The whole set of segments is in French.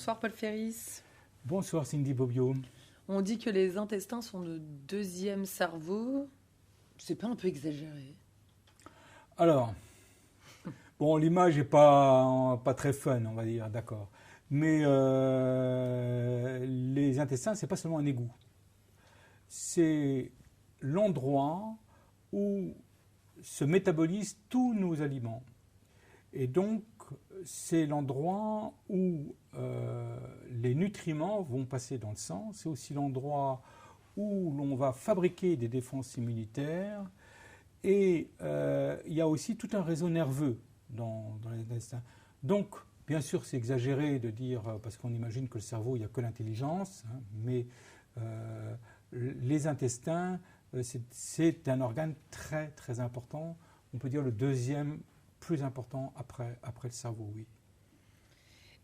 Bonsoir Paul Ferris. Bonsoir Cindy Bobbio. On dit que les intestins sont le deuxième cerveau. C'est pas un peu exagéré? Alors, bon, l'image n'est pas très fun, on va dire, d'accord. Mais les intestins, c'est pas seulement un égout. C'est l'endroit où se métabolisent tous nos aliments. Et donc, c'est l'endroit où les nutriments vont passer dans le sang. C'est aussi l'endroit où l'on va fabriquer des défenses immunitaires. Et il y a aussi tout un réseau nerveux dans les intestins. Donc, bien sûr, c'est exagéré de dire, parce qu'on imagine que le cerveau, il n'y a que l'intelligence, hein, mais les intestins, c'est un organe très, très important. On peut dire le deuxième plus important après le cerveau, oui.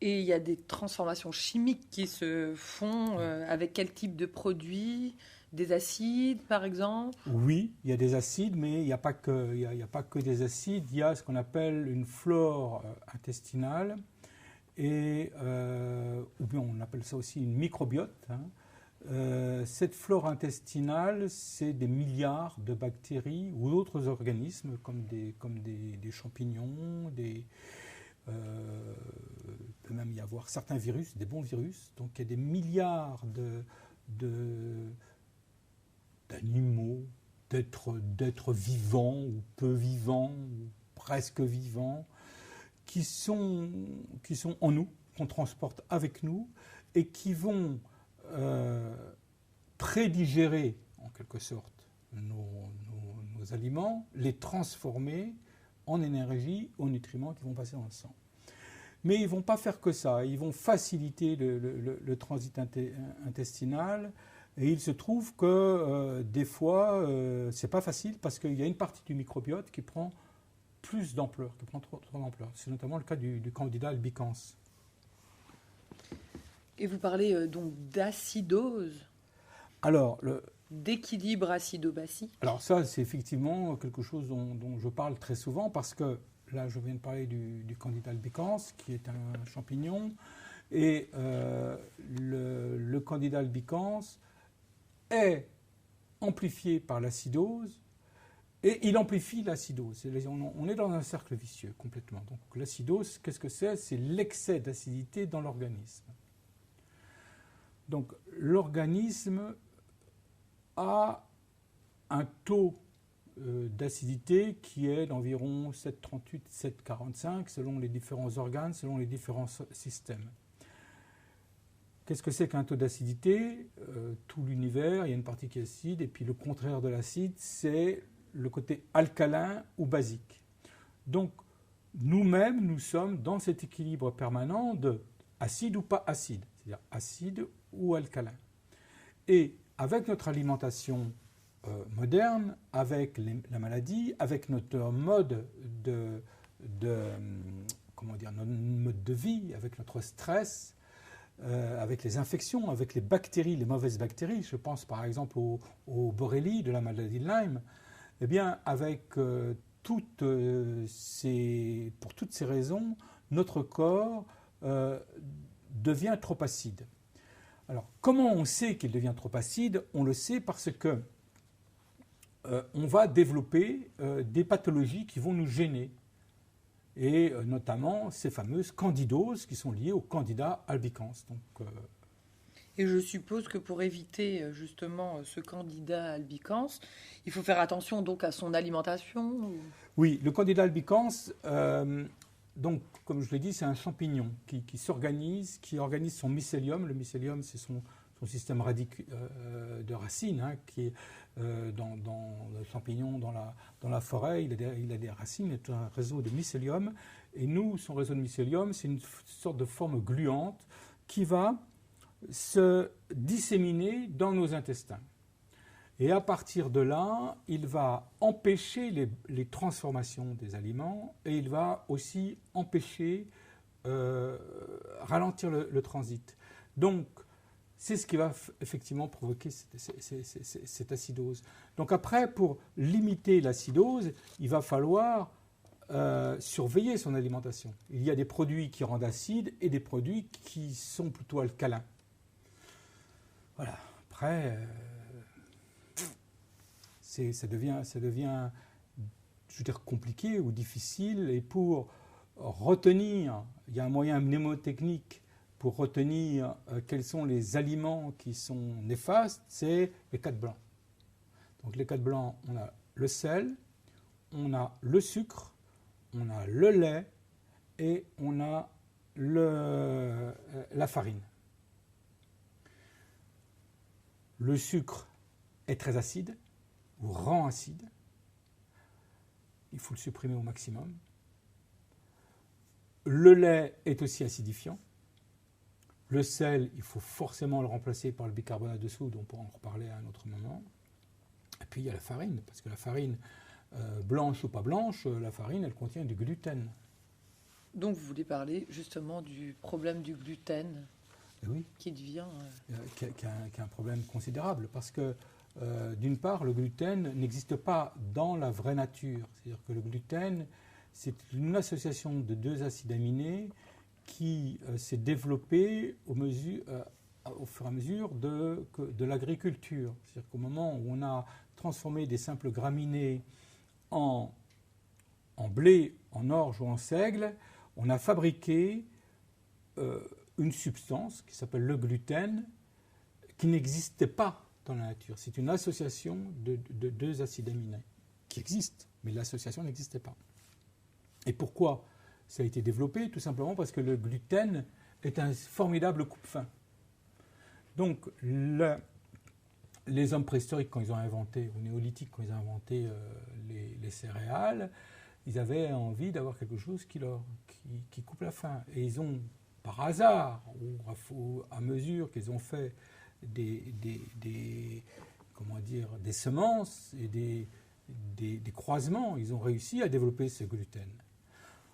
Et il y a des transformations chimiques qui se font avec quel type de produits? Des acides, par exemple? Oui, il y a des acides, mais il n'y a pas que des acides. Il y a ce qu'on appelle une flore intestinale, et, ou bien on appelle ça aussi une microbiote. Hein. Cette flore intestinale, c'est des milliards de bactéries ou d'autres organismes, comme des champignons, il peut même y avoir certains virus, des bons virus. Donc il y a des milliards d'animaux, d'êtres vivants ou peu vivants, ou presque vivants, qui sont en nous, qu'on transporte avec nous, et qui vont prédigérer, en quelque sorte, nos aliments, les transformer en énergie, en nutriments qui vont passer dans le sang. Mais ils ne vont pas faire que ça, ils vont faciliter le transit intestinal. Et il se trouve que des fois, c'est pas facile parce qu'il y a une partie du microbiote qui prend plus d'ampleur, qui prend trop d'ampleur. C'est notamment le cas du Candida albicans. Et vous parlez donc d'acidose? Alors, d'équilibre acido-basique? Alors ça, c'est effectivement quelque chose dont je parle très souvent parce que là, je viens de parler du Candida albicans, qui est un champignon. Et le Candida albicans est amplifié par l'acidose, et il amplifie l'acidose. On est dans un cercle vicieux complètement. Donc l'acidose, qu'est-ce que c'est? C'est l'excès d'acidité dans l'organisme. Donc l'organisme a un taux d'acidité qui est d'environ 7,38, 7,45 selon les différents organes, selon les différents systèmes. Qu'est-ce que c'est qu'un taux d'acidité? Tout l'univers, il y a une partie qui est acide, et puis le contraire de l'acide, c'est le côté alcalin ou basique. Donc, nous-mêmes, nous sommes dans cet équilibre permanent de acide ou pas acide, c'est-à-dire acide ou alcalin. Et avec notre alimentation moderne, avec la maladie, avec notre mode notre mode de vie, avec notre stress, avec les infections, avec les bactéries, les mauvaises bactéries, je pense par exemple aux Borrelia de la maladie de Lyme, eh bien pour toutes ces raisons, notre corps devient trop acide. Alors, comment on sait qu'il devient trop acide? On le sait parce que on va développer des pathologies qui vont nous gêner. Et notamment ces fameuses candidoses qui sont liées au Candida albicans. Donc, Et je suppose que pour éviter justement ce Candida albicans, il faut faire attention donc à son alimentation. Oui, le Candida albicans, donc comme je l'ai dit, c'est un champignon qui s'organise, qui organise son mycélium. Le mycélium, c'est son système de racines, hein, qui est dans le champignon, dans la forêt, il a des racines, il a un réseau de mycélium. Et nous, son réseau de mycélium, c'est une sorte de forme gluante qui va se disséminer dans nos intestins. Et à partir de là, il va empêcher les transformations des aliments, et il va aussi empêcher, ralentir le transit. Donc, c'est ce qui va effectivement provoquer cette acidose. Donc après, pour limiter l'acidose, il va falloir surveiller son alimentation. Il y a des produits qui rendent acide et des produits qui sont plutôt alcalins. Voilà. Après, ça devient, je veux dire, compliqué ou difficile. Et pour retenir, il y a un moyen mnémotechnique pour retenir quels sont les aliments qui sont néfastes, c'est les 4 blancs. Donc les 4 blancs, on a le sel, on a le sucre, on a le lait et on a la farine. Le sucre est très acide, ou rend acide. Il faut le supprimer au maximum. Le lait est aussi acidifiant. Le sel, il faut forcément le remplacer par le bicarbonate de soude, on pourra en reparler à un autre moment. Et puis il y a la farine, parce que la farine, blanche ou pas blanche, la farine, elle contient du gluten. Donc vous voulez parler justement du problème du gluten Oui, qui devient... qui est un problème considérable, parce que d'une part, le gluten n'existe pas dans la vraie nature. C'est-à-dire que le gluten, c'est une association de 2 acides aminés qui s'est développée au fur et à mesure de l'agriculture. C'est-à-dire qu'au moment où on a transformé des simples graminées en blé, en orge ou en seigle, on a fabriqué une substance qui s'appelle le gluten, qui n'existait pas dans la nature. C'est une association de 2 acides aminés qui existent, mais l'association n'existait pas. Et pourquoi ça a été développé? Tout simplement parce que le gluten est un formidable coupe-faim. Donc, les hommes préhistoriques, quand ils ont inventé, au néolithique, quand ils ont inventé les céréales, ils avaient envie d'avoir quelque chose qui coupe la faim. Et ils ont, par hasard, ou à mesure qu'ils ont fait des semences et des croisements, ils ont réussi à développer ce gluten.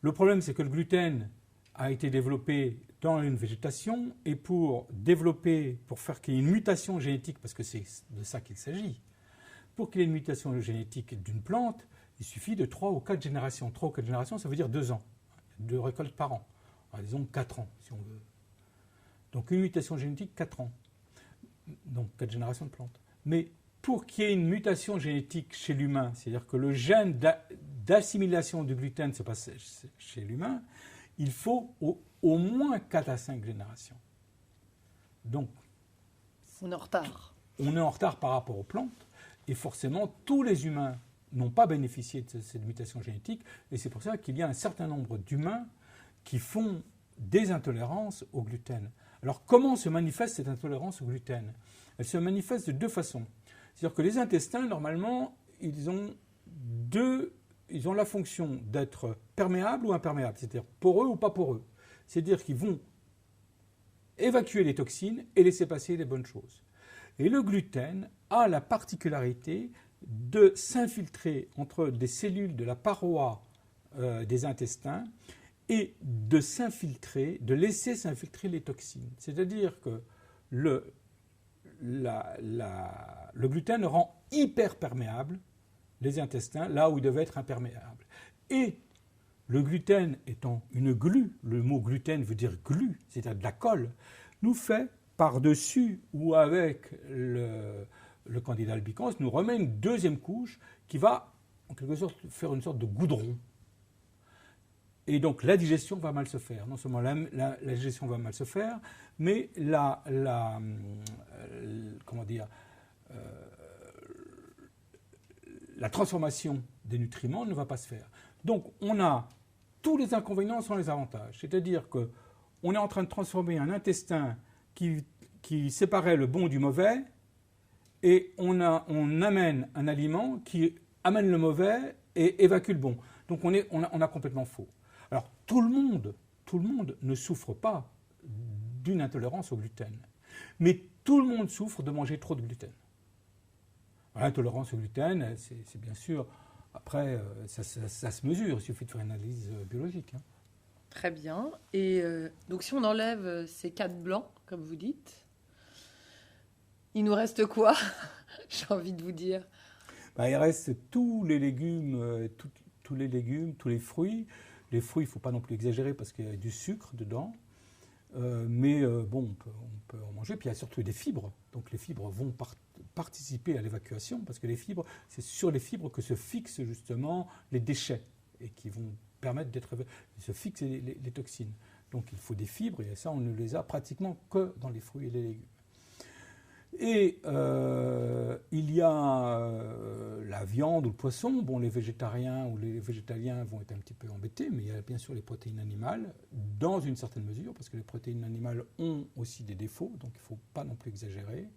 Le problème, c'est que le gluten a été développé dans une végétation, et pour faire qu'il y ait une mutation génétique, parce que c'est de ça qu'il s'agit, pour qu'il y ait une mutation génétique d'une plante, il suffit de 3 ou 4 générations. 3 ou 4 générations, ça veut dire 2 ans, 2 récoltes par an. Alors, disons 4 ans, si on veut. Donc une mutation génétique, 4 ans. Donc 4 générations de plantes. Mais pour qu'il y ait une mutation génétique chez l'humain, c'est-à-dire que le gène d'assimilation du gluten se passe chez l'humain, il faut au moins 4 à 5 générations. Donc, on est en retard. On est en retard par rapport aux plantes, et forcément, tous les humains n'ont pas bénéficié de cette mutation génétique, et c'est pour ça qu'il y a un certain nombre d'humains qui font des intolérances au gluten. Alors, comment se manifeste cette intolérance au gluten? Elle se manifeste de 2 façons. C'est-à-dire que les intestins, normalement, ils ont la fonction d'être perméables ou imperméables, c'est-à-dire poreux ou pas poreux. C'est-à-dire qu'ils vont évacuer les toxines et laisser passer les bonnes choses. Et le gluten a la particularité de s'infiltrer entre des cellules de la paroi des intestins et de laisser s'infiltrer les toxines. C'est-à-dire que le gluten rend hyper perméable les intestins, là où ils devaient être imperméables. Et le gluten étant une glu, le mot gluten veut dire glu, c'est-à-dire de la colle, nous fait par-dessus ou avec le Candida albicans, nous remet une 2e couche qui va en quelque sorte faire une sorte de goudron. Et donc la digestion va mal se faire. Non seulement la digestion va mal se faire, mais la transformation des nutriments ne va pas se faire. Donc on a tous les inconvénients sans les avantages. C'est-à-dire qu'on est en train de transformer un intestin qui séparait le bon du mauvais, et on amène un aliment qui amène le mauvais et évacue le bon. Donc on a complètement faux. Alors tout le monde ne souffre pas d'une intolérance au gluten, mais tout le monde souffre de manger trop de gluten. L'intolérance au gluten, c'est bien sûr, après, ça se mesure, il suffit de faire une analyse biologique. Très bien. Et donc si on enlève ces 4 blancs, comme vous dites, il nous reste quoi? J'ai envie de vous dire. Il reste tous les légumes, tous les légumes, tous les fruits. Les fruits, il ne faut pas non plus exagérer parce qu'il y a du sucre dedans. Mais bon, on peut en manger. Puis il y a surtout des fibres. Donc les fibres vont participer à l'évacuation parce que les fibres, c'est sur les fibres que se fixent justement les déchets et qui vont permettre se fixer les toxines. Donc il faut des fibres et ça, on ne les a pratiquement que dans les fruits et les légumes. Et il y a la viande ou le poisson. Bon, les végétariens ou les végétaliens vont être un petit peu embêtés, mais il y a bien sûr les protéines animales, dans une certaine mesure, parce que les protéines animales ont aussi des défauts, donc il ne faut pas non plus exagérer.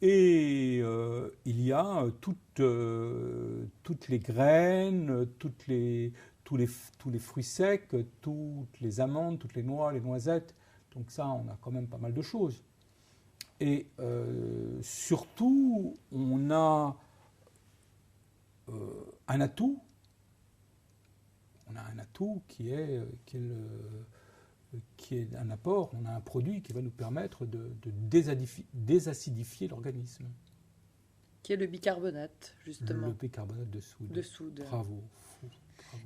Et il y a toutes les graines, tous les fruits secs, toutes les amandes, toutes les noix, les noisettes. Donc ça, on a quand même pas mal de choses. Et surtout, on a un atout. On a un atout qui est un apport. On a un produit qui va nous permettre de désacidifier l'organisme. Qui est le bicarbonate, justement. Le bicarbonate de soude. De soude. Bravo.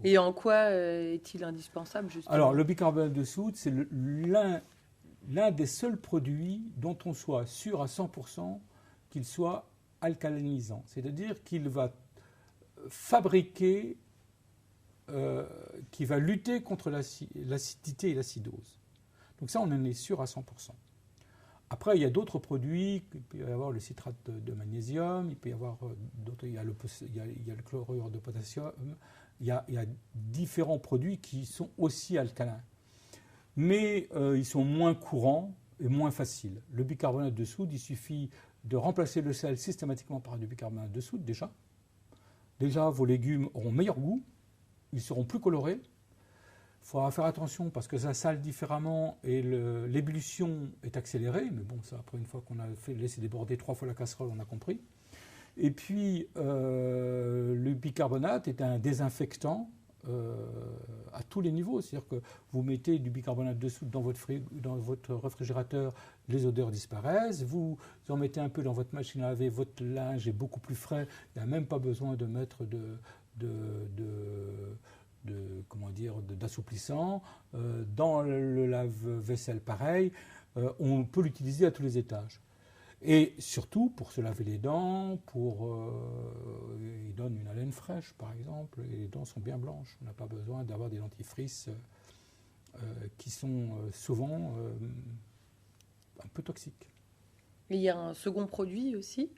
Et en quoi est-il indispensable, justement? Alors, le bicarbonate de soude, c'est l'un des seuls produits dont on soit sûr à 100% qu'il soit alcalinisant. C'est-à-dire qu'il va fabriquer, qui va lutter contre l'acidité et l'acidose. Donc ça, on en est sûr à 100%. Après, il y a d'autres produits. Il peut y avoir le citrate de magnésium, il peut y avoir d'autres, il y a le chlorure de potassium, il y a différents produits qui sont aussi alcalins. Mais ils sont moins courants et moins faciles. Le bicarbonate de soude, il suffit de remplacer le sel systématiquement par du bicarbonate de soude déjà. Déjà, vos légumes auront meilleur goût, ils seront plus colorés. Il faudra faire attention parce que ça sale différemment et l'ébullition est accélérée. Mais bon, ça, après, une fois qu'on a laissé déborder 3 fois la casserole, on a compris. Et puis, le bicarbonate est un désinfectant à tous les niveaux. C'est-à-dire que vous mettez du bicarbonate de soude dans votre réfrigérateur, les odeurs disparaissent. Vous en mettez un peu dans votre machine à laver, votre linge est beaucoup plus frais. Il n'y a même pas besoin de mettre d'assouplissant. Dans le lave-vaisselle, pareil. On peut l'utiliser à tous les étages. Et surtout, pour se laver les dents, il donne une haleine fraîche, par exemple, et les dents sont bien blanches. On n'a pas besoin d'avoir des dentifrices qui sont souvent un peu toxiques. Et il y a un second produit aussi ?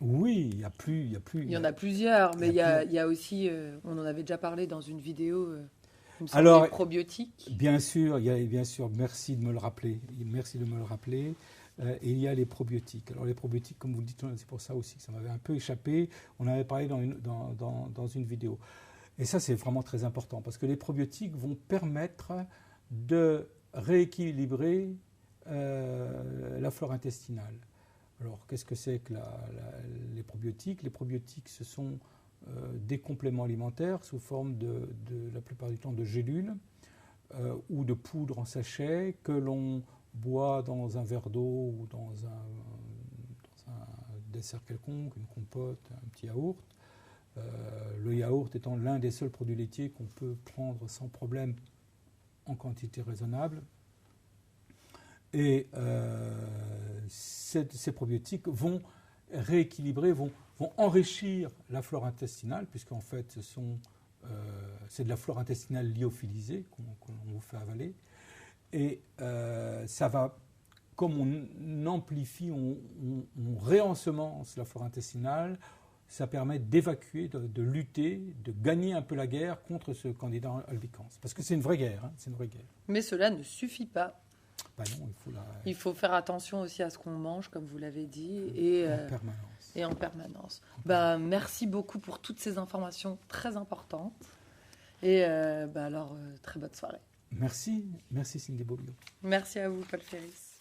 Oui, il y en a plusieurs, mais il y a aussi, on en avait déjà parlé dans une vidéo... Alors, les probiotiques. Bien sûr, merci de me le rappeler. Il y a les probiotiques. Alors les probiotiques, comme vous le dites, c'est pour ça aussi que ça m'avait un peu échappé. On avait parlé dans une vidéo. Et ça, c'est vraiment très important parce que les probiotiques vont permettre de rééquilibrer la flore intestinale. Alors, qu'est-ce que c'est que les probiotiques ? Les probiotiques, ce sont des compléments alimentaires sous forme la plupart du temps de gélules ou de poudre en sachet que l'on boit dans un verre d'eau ou dans un dessert quelconque, une compote, un petit yaourt. Le yaourt étant l'un des seuls produits laitiers qu'on peut prendre sans problème en quantité raisonnable. Et ces probiotiques vont rééquilibrer, vont enrichir la flore intestinale, puisqu'en fait, c'est de la flore intestinale lyophilisée qu'on vous fait avaler. Et ça va, comme on amplifie, on réensemence la flore intestinale, ça permet d'évacuer, de lutter, de gagner un peu la guerre contre ce candidat albicans. Parce que c'est une vraie guerre, hein, c'est une vraie guerre. Mais cela ne suffit pas. Ben non, il faut faire attention aussi à ce qu'on mange, comme vous l'avez dit, en permanence. Merci beaucoup pour toutes ces informations très importantes. Et alors, très bonne soirée. Merci Cindy Beaulieu. Merci à vous, Paul Ferris.